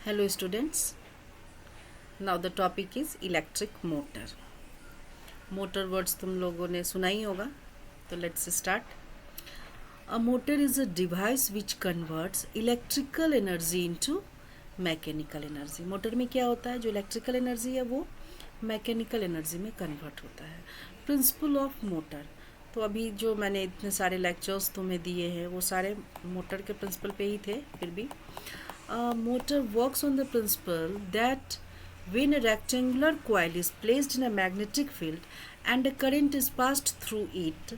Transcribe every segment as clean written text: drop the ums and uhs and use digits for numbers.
Hello students, now the topic is electric motor. Motor words तुम लोगों ने सुना ही होगा, तो let's start. A motor is a device which converts electrical energy into mechanical energy. Motor में क्या होता है, जो इलेक्ट्रिकल एनर्जी है वो मैकेनिकल एनर्जी में कन्वर्ट होता है. प्रिंसिपल ऑफ मोटर, तो अभी जो मैंने इतने सारे लेक्चर्स तुम्हें दिए हैं वो सारे मोटर के प्रिंसिपल पे ही थे. फिर भी motor works on the principle that when a rectangular coil is placed in a magnetic field and a current is passed through it,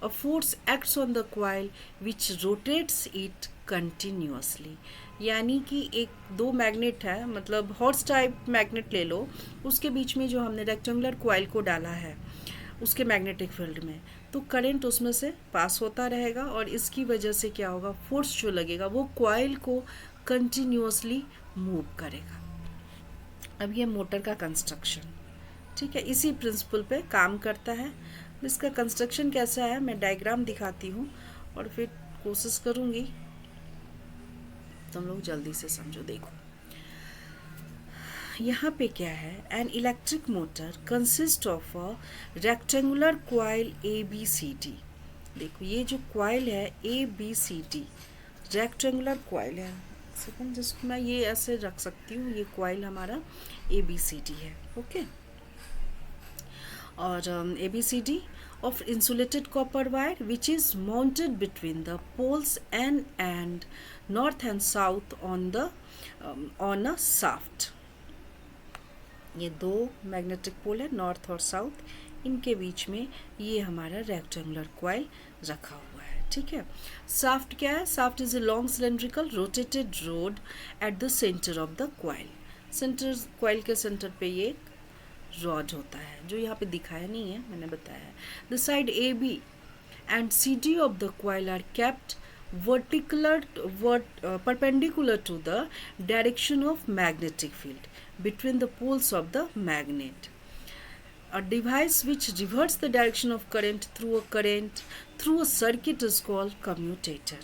a force acts on the coil which rotates it continuously. यानी कि दो magnet है, मतलब horse type magnet ले लो, उसके बीच में जो हमने रेक्टेंगुलर कॉइल को डाला है उसके मैग्नेटिक फील्ड में, तो करंट उसमें से पास होता रहेगा और इसकी वजह से क्या होगा, फोर्स जो लगेगा वो कॉइल को कंटिन्यूअसली मूव करेगा. अब ये मोटर का कंस्ट्रक्शन, ठीक है, इसी प्रिंसिपल पे काम करता है. इसका कंस्ट्रक्शन कैसा है मैं डायग्राम दिखाती हूँ और फिर कोशिश करूँगी तुम लोग जल्दी से समझो. देखो यहाँ पे क्या है, an electric motor consist of a rectangular coil A B C D. देखो ये जो कॉइल है A B C D rectangular coil है. सेकंड जिसको मैं ये ऐसे रख सकती हूँ, ये कॉइल हमारा ए बी सी डी है. ओके, और A B C D of insulated copper wire which is mounted between the poles N and north and south on a shaft. ये दो मैग्नेटिक पोल है, नॉर्थ और south, इनके बीच में ये हमारा रेक्टेंगुलर कॉइल रखा हुआ है. ठीक है, शाफ्ट क्या है, shaft is a long cylindrical rotated road at the centre of the coil. Centre, coil के सेंटर पे ये रॉड होता है जो यहाँ पे दिखाया नहीं है, मैंने बताया है. The side A B and C D of the coil are kept perpendicular to the direction of magnetic field between the poles of the magnet. A device which reverts the direction of current through a circuit is called commutator.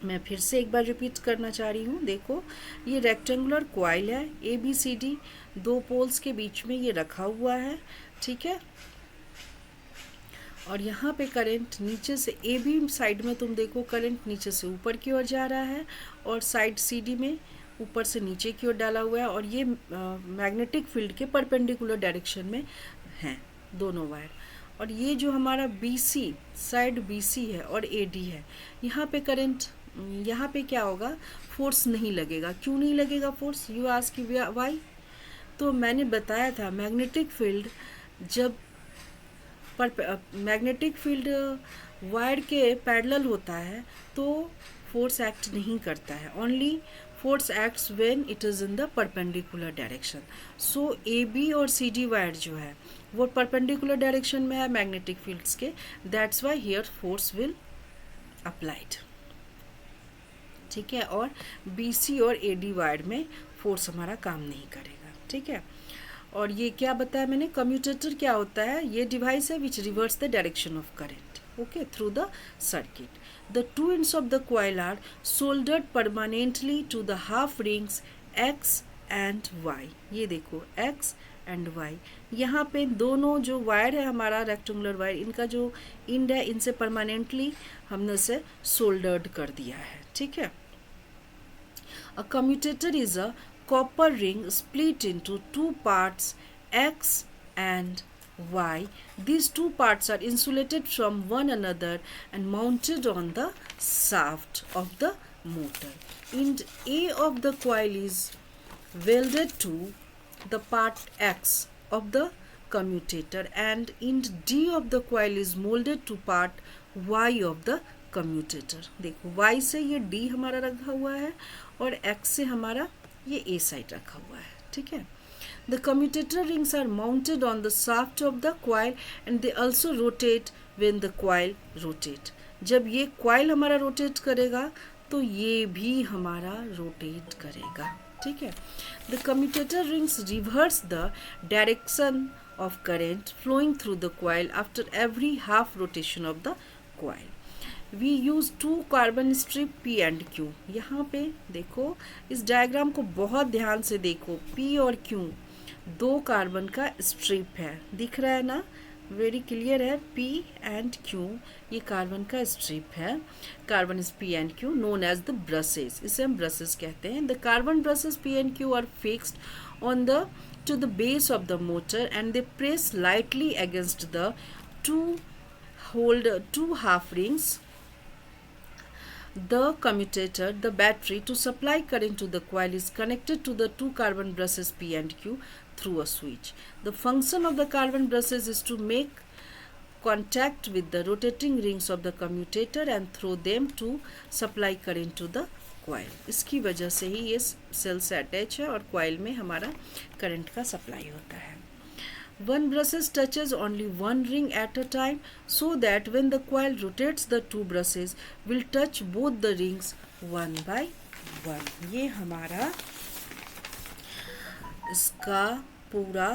मैं फिर से एक बार repeat करना चाह रही हूँ. देखो ये रेक्टेंगुलर कॉइल है, ए बी सी डी दो पोल्स के बीच में ये रखा हुआ है. ठीक है, और यहाँ पे करंट नीचे से ए बी साइड में तुम देखो करंट नीचे से ऊपर की ओर जा रहा है और साइड सी डी में ऊपर से नीचे की ओर डाला हुआ है, और ये मैग्नेटिक फील्ड के परपेंडिकुलर डायरेक्शन में हैं दोनों वायर. और ये जो हमारा B C side B C है और ए डी है, यहाँ पे करंट, यहाँ पे क्या होगा, फोर्स नहीं लगेगा. क्यों नहीं लगेगा फोर्स, यू आस्क व्हाई. तो मैंने बताया था मैग्नेटिक फील्ड जब मैग्नेटिक फील्ड वायर के पैरेलल होता है तो फोर्स एक्ट नहीं करता है. Only force acts when it is in the perpendicular direction. So A B और सी डी वायर जो है वो परपेंडिकुलर डायरेक्शन में है मैग्नेटिक फील्ड्स के, that's why here force will applied. ठीक है, और बी सी और ए डी वायर में फोर्स हमारा काम नहीं करेगा. ठीक है, और ये क्या बताया मैंने, कम्यूटेटर क्या होता है, ये डिवाइस है which reverse the direction of current, okay, through the circuit. The two ends of the coil are soldered permanently to the half rings X and Y. ये देखो X and Y, यहाँ पे दोनों जो वायर है हमारा rectangular wire, इनका जो इंड है इनसे परमानेंटली हमने से सोल्डर्ड कर दिया है. ठीक है, a commutator is a copper ring split into two parts X and Y. These two parts are insulated from one another and mounted on the shaft of the motor. End A of the coil is welded to the part X of the commutator and end D of the coil is molded to part Y of the commutator. देखो Y से ये D हमारा रखा हुआ है और X से हमारा ये ए साइड रखा हुआ है. ठीक है, the commutator rings are mounted on the shaft of the coil and they also rotate when the coil rotate. जब ये कॉइल हमारा रोटेट करेगा तो ये भी हमारा रोटेट करेगा. ठीक है, the commutator rings reverse the direction of current flowing through the coil after every half rotation of the coil. We use 2 carbon strip P and Q। यहाँ पे देखो, इस डायग्राम को बहुत ध्यान से देखो, P और Q 2 कार्बन का स्ट्रिप है, दिख रहा है ना, वेरी क्लियर है। P एंड Q ये कार्बन का स्ट्रिप है, carbon is P and Q known as the brushes, इसे हम ब्रशेस कहते हैं। The carbon brushes P and Q are fixed on the to the base of the motor and they press lightly against the two half rings the commutator, the battery to supply current to the coil is connected to the 2 carbon brushes P and Q through a switch. The function of the carbon brushes is to make contact with the rotating rings of the commutator and throw them to supply current to the coil. इसकी वजह से ही ये cell से attach है और coil में हमारा current का सप्लाई होता है। One brushes touches only one ring at a time so that when the coil rotates the 2 brushes will touch both the rings one by one. ये हमारा इसका पूरा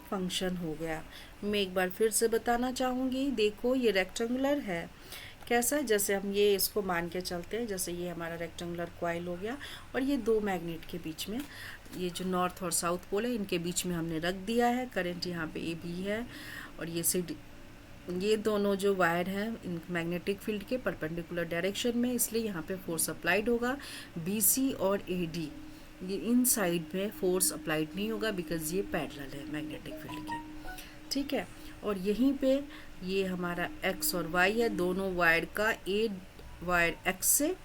फंक्शन हो गया। मैं एक बार फिर से बताना चाहूँगी, देखो ये रेक्टेंगुलर है, कैसा है, जैसे हम ये इसको मान के चलते हैं, जैसे ये हमारा रेक्टेंगुलर कॉइल हो गया और ये 2 मैग्नेट के बीच में, ये जो नॉर्थ और साउथ पोल है इनके बीच में हमने रख दिया है। करंट यहाँ पे ए बी है और ये CD, ये दोनों जो वायर हैं इन मैग्नेटिक फील्ड के परपेंडिकुलर डायरेक्शन में, इसलिए यहाँ पे फोर्स अप्लाइड होगा। BC और AD ये इन साइड में फोर्स अप्लाइड नहीं होगा बिकॉज ये पैरेलल है मैग्नेटिक फील्ड के, ठीक है। और यहीं पे ये हमारा X और Y है, दोनों वायर का A वायर X से,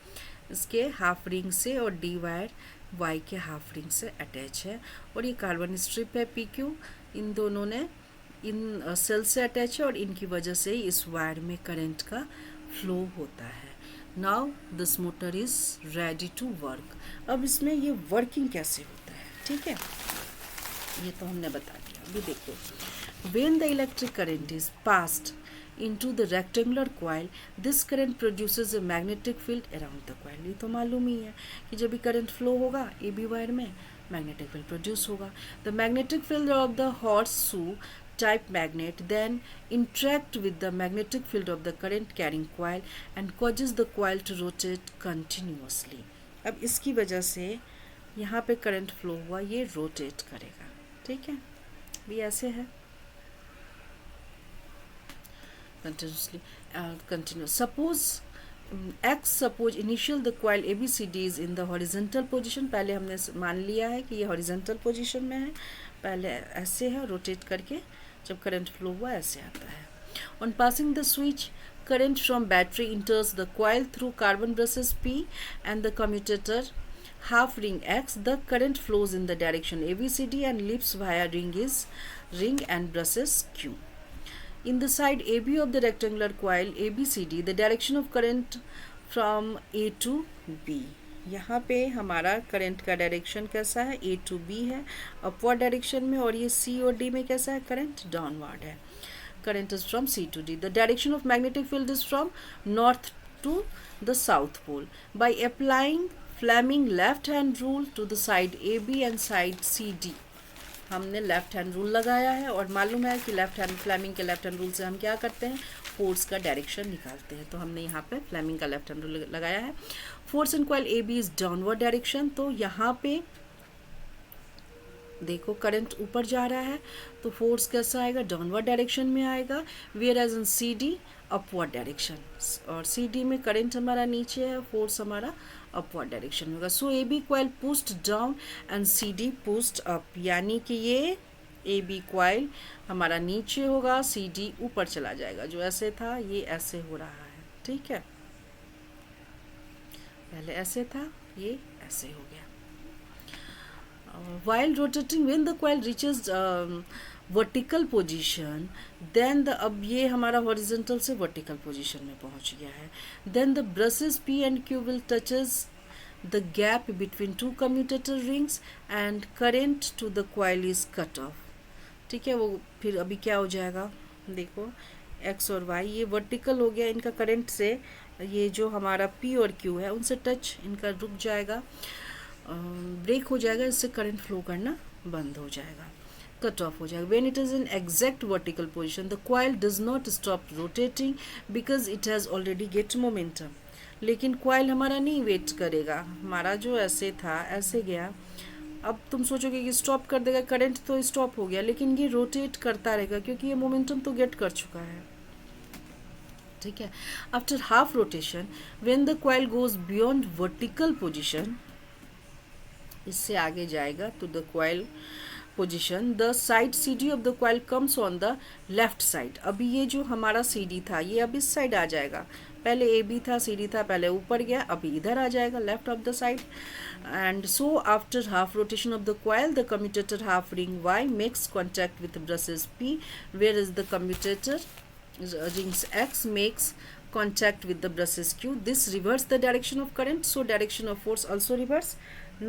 इसके हाफ रिंग से, और D वायर Y के हाफ रिंग से अटैच है। और ये कार्बन स्ट्रिप है PQ, इन दोनों ने इन सेल से अटैच है और इनकी वजह से ही इस वायर में करंट का फ्लो होता है। Now this motor is ready to work. अब इसमें ये वर्किंग कैसे होता है, ठीक है, ये तो हमने बता दिया। अभी देखो, when the electric current is passed into the rectangular coil, this current produces a magnetic field around the coil। ये तो मालूम ही है कि जब भी करंट फ्लो होगा AB वायर में मैग्नेटिक फील्ड प्रोड्यूस होगा। The magnetic field of the horseshoe type magnet then interact with the magnetic field of the current carrying coil and causes the coil to rotate continuously। अब इसकी वजह से यहाँ पे current flow हुआ, ये rotate करेगा, ठीक है, भी ऐसे है continuously continuous। suppose initial the coil ABCD is in the horizontal position। पहले हमने मान लिया है कि ये horizontal position में है, पहले ऐसे है, रोटेट करके जब करंट फ्लो हुआ ऐसे आता है। On passing the switch, current from battery enters the coil through carbon brushes P and the commutator half ring X। The current flows in the direction ABCD and leaves via ring and brushes Q। In the side AB of the rectangular coil ABCD, the direction of current from A to B। यहाँ पे हमारा current का direction कैसा है, A to B है, upward direction में, और ये C और D में कैसा है, करंट डाउनवर्ड है। Current is from C to D। The direction of magnetic field is from north to the south pole। By applying Fleming left hand rule to the side AB and side CD, हमने left hand rule लगाया है और मालूम है कि left hand Fleming के left hand rule से हम क्या करते हैं, फोर्स का डायरेक्शन निकालते हैं। तो हमने यहाँ पे फ्लेमिंग का लेफ्ट हैंड रूल लगाया है। Force in coil AB is downward direction, तो यहाँ पे देखो करंट ऊपर जा रहा है तो फोर्स कैसा आएगा, डाउनवर्ड डायरेक्शन में आएगा। Whereas in CD upward direction, और CD में करंट हमारा नीचे है, फोर्स हमारा अपवर्ड डायरेक्शन होगा। So AB coil pushed down and CD pushed up, यानी कि ये AB कॉइल हमारा नीचे होगा, CD ऊपर चला जाएगा। जो ऐसे था ये ऐसे हो रहा है, ठीक है, पहले ऐसे था, ये ऐसे हो गया। While rotating, when the coil reaches vertical position, then अब ये हमारा horizontal से vertical position में पहुंच गया है। Then the brushes P and Q will touches the gap between two commutator rings and current to the coil is cut off। ठीक है, वो फिर अभी क्या हो जाएगा, देखो X और Y ये vertical हो गया, इनका करंट से ये जो हमारा P और Q है उनसे टच इनका रुक जाएगा, ब्रेक हो जाएगा, इससे करंट फ्लो करना बंद हो जाएगा। कट ऑफ हो जाएगा. When it is in exact vertical position the coil does not stop rotating because it has already gate momentum. लेकिन कॉइल हमारा नहीं वेट करेगा, हमारा जो ऐसे था ऐसे गया. अब तुम सोचोगे कि स्टॉप कर देगा, करंट तो स्टॉप हो गया, लेकिन ये रोटेट करता रहेगा क्योंकि ये मोमेंटम तो गेट कर चुका है. ठीक है. After half rotation when the coil goes beyond vertical position, इससे आगे जाएगा तो the coil position the side C D of the coil comes on the left side. अभी ये जो हमारा सी डी था ये अब इस साइड आ जाएगा. पहले ए बी था, सी डी था, पहले ऊपर गया, अभी इधर आ जाएगा left of the side. And so after half rotation of the coil the commutator half ring Y makes contact with brushes P where is the commutator rings X makes contact with the brushes Q. This reverse the direction of current, so direction of force also reverse.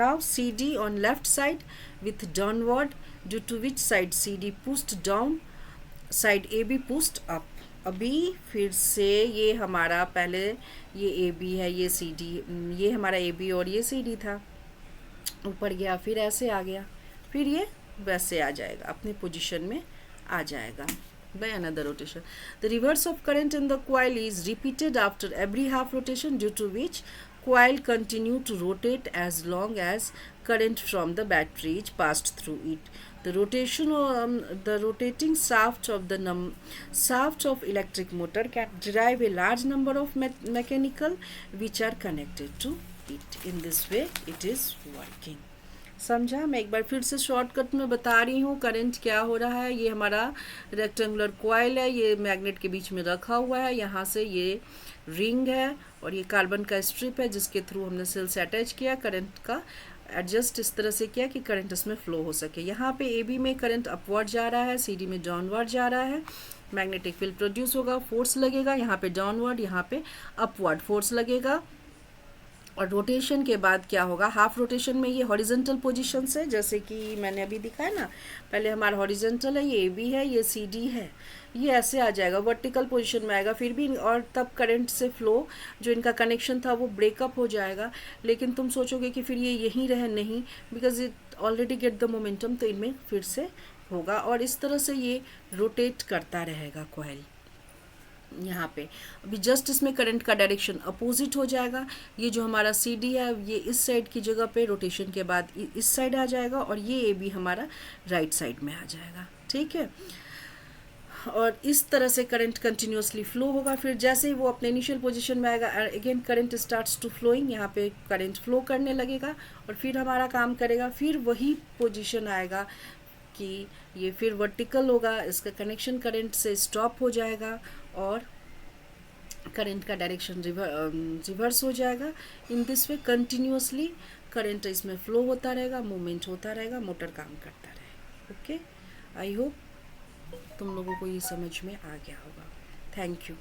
Now CD on left side with downward, due to which side CD pushed down, side AB pushed up. अभी फिर से ये हमारा पहले ये AB है, ये CD, ये हमारा AB और ये CD था, ऊपर गया, फिर ऐसे आ गया, फिर ये वैसे आ जाएगा, अपने पोजीशन में आ जाएगा by another rotation. The reverse of current in the coil is repeated after every half rotation, due to which coil continue to rotate as long as current from the battery is passed through it. The rotating shaft of the shaft of electric motor can derive a large number of mechanical which are connected to it. In this way it is working. समझा. मैं एक बार फिर से shortcut में बता रही हूँ current क्या हो रहा है. ये हमारा रेक्टेंगुलर कॉइल है, ये मैग्नेट के बीच में रखा हुआ है, यहाँ से ये रिंग है और ये कार्बन का स्ट्रिप है जिसके थ्रू हमने सेल से अटैच किया, करंट का एडजस्ट इस तरह से किया कि करंट इसमें फ्लो हो सके. यहाँ पे ए बी में करंट अपवर्ड जा रहा है, सी डी में डाउनवर्ड जा रहा है. मैग्नेटिक फील्ड प्रोड्यूस होगा, फोर्स लगेगा, यहाँ पे डाउनवर्ड, यहाँ पे अपवर्ड फोर्स लगेगा. और रोटेशन के बाद क्या होगा, हाफ रोटेशन में ये हॉरिजेंटल पोजीशन से, जैसे कि मैंने अभी दिखाया ना, पहले हमारा हॉरिजेंटल है, ये ए बी है, ये सी डी है, ये ऐसे आ जाएगा, वर्टिकल पोजीशन में आएगा फिर भी. और तब करंट से फ्लो जो इनका कनेक्शन था वो ब्रेकअप हो जाएगा. लेकिन तुम सोचोगे कि फिर ये यहीं रहे, नहीं, because it already get the momentum, तो इनमें फिर से होगा और इस तरह से ये रोटेट करता रहेगा कॉइल. यहाँ पे अभी जस्ट इसमें करंट का डायरेक्शन अपोजिट हो जाएगा. ये जो हमारा सी डी है ये इस साइड की जगह पे रोटेशन के बाद इस साइड आ जाएगा और ये ए बी हमारा राइट साइड में आ जाएगा. ठीक है. और इस तरह से करंट कंटिन्यूसली फ्लो होगा. फिर जैसे ही वो अपने इनिशियल पोजीशन में आएगा again current starts to flowing, यहाँ पे करंट फ्लो करने लगेगा और फिर हमारा काम करेगा. फिर वही पोजीशन आएगा कि ये फिर वर्टिकल होगा, इसका कनेक्शन करंट से स्टॉप हो जाएगा और करंट का डायरेक्शन रिवर्स हो जाएगा. In this way continuously current इसमें फ्लो होता रहेगा, मूवमेंट होता रहेगा, मोटर काम करता रहेगा. ओके. आई होप तुम लोगों को ये समझ में आ गया होगा. Thank you.